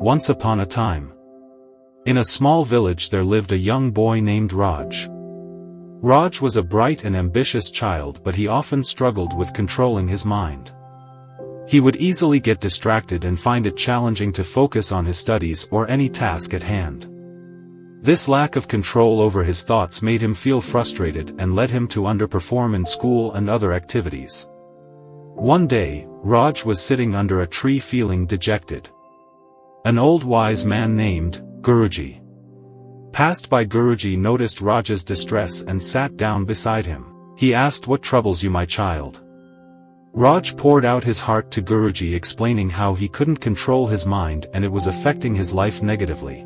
Once upon a time, in a small village there lived a young boy named Raj. Raj was a bright and ambitious child, but he often struggled with controlling his mind. He would easily get distracted and find it challenging to focus on his studies or any task at hand. This lack of control over his thoughts made him feel frustrated and led him to underperform in school and other activities. One day, Raj was sitting under a tree feeling dejected. An old wise man named Guruji passed by. Guruji noticed Raj's distress and sat down beside him. He asked, "What troubles you, my child?" Raj poured out his heart to Guruji, explaining how he couldn't control his mind and it was affecting his life negatively.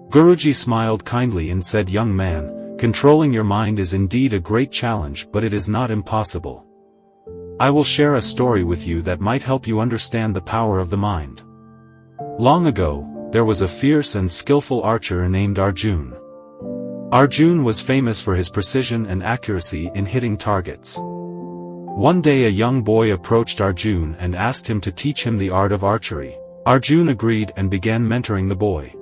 Guruji smiled kindly and said, "Young man, controlling your mind is indeed a great challenge, but it is not impossible. I will share a story with you that might help you understand the power of the mind." Long ago, there was a fierce and skillful archer named Arjun. Arjun was famous for his precision and accuracy in hitting targets. One day a young boy approached Arjun and asked him to teach him the art of archery. Arjun agreed and began mentoring the boy.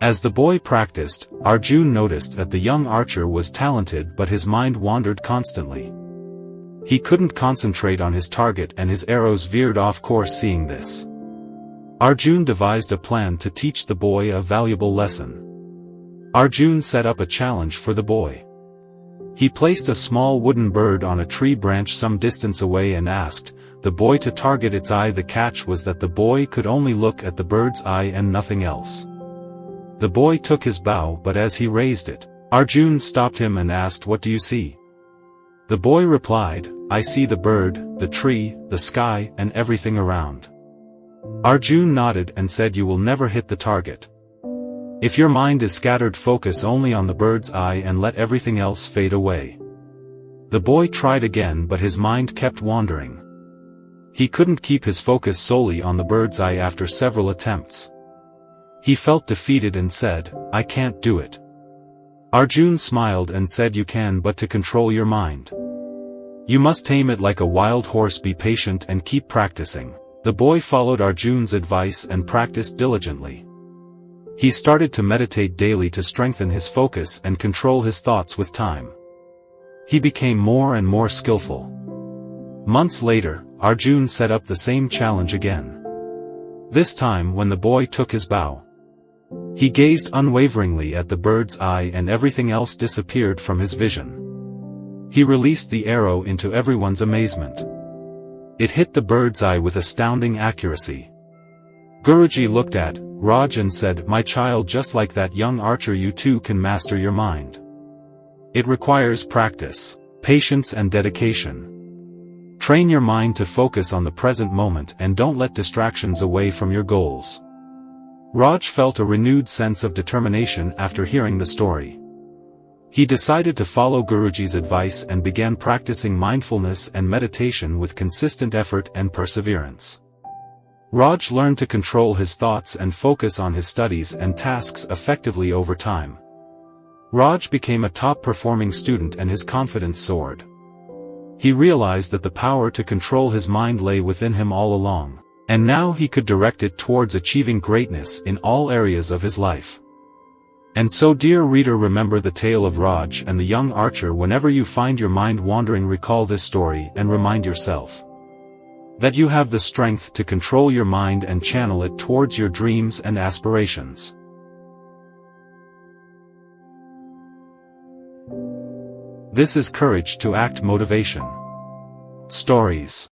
As the boy practiced, Arjun noticed that the young archer was talented, but his mind wandered constantly. He couldn't concentrate on his target and his arrows veered off course. Seeing this, Arjun devised a plan to teach the boy a valuable lesson. Arjun set up a challenge for the boy. He placed a small wooden bird on a tree branch some distance away and asked the boy to target its eye. The catch was that the boy could only look at the bird's eye and nothing else. The boy took his bow, but as he raised it, Arjun stopped him and asked, "What do you see?" The boy replied, "I see the bird, the tree, the sky, and everything around." Arjun nodded and said, "You will never hit the target. If your mind is scattered, focus only on the bird's eye and let everything else fade away." The boy tried again, but his mind kept wandering. He couldn't keep his focus solely on the bird's eye. After several attempts, he felt defeated and said, "I can't do it." Arjun smiled and said, "You can, but to control your mind, you must tame it like a wild horse. Be patient and keep practicing." The boy followed Arjun's advice and practiced diligently. He started to meditate daily to strengthen his focus and control his thoughts. With time, he became more and more skillful. Months later, Arjun set up the same challenge again. This time, when the boy took his bow, he gazed unwaveringly at the bird's eye and everything else disappeared from his vision. He released the arrow into everyone's amazement. It hit the bird's eye with astounding accuracy. Guruji looked at Raj and said, "My child, just like that young archer, you too can master your mind. It requires practice, patience and dedication. Train your mind to focus on the present moment and don't let distractions away from your goals." Raj felt a renewed sense of determination after hearing the story. He decided to follow Guruji's advice and began practicing mindfulness and meditation with consistent effort and perseverance. Raj learned to control his thoughts and focus on his studies and tasks effectively. Over time, Raj became a top-performing student and his confidence soared. He realized that the power to control his mind lay within him all along, and now he could direct it towards achieving greatness in all areas of his life. And so, dear reader, remember the tale of Raj and the young archer. Whenever you find your mind wandering, recall this story and remind yourself that you have the strength to control your mind and channel it towards your dreams and aspirations. This is Courage to Act Motivation Stories.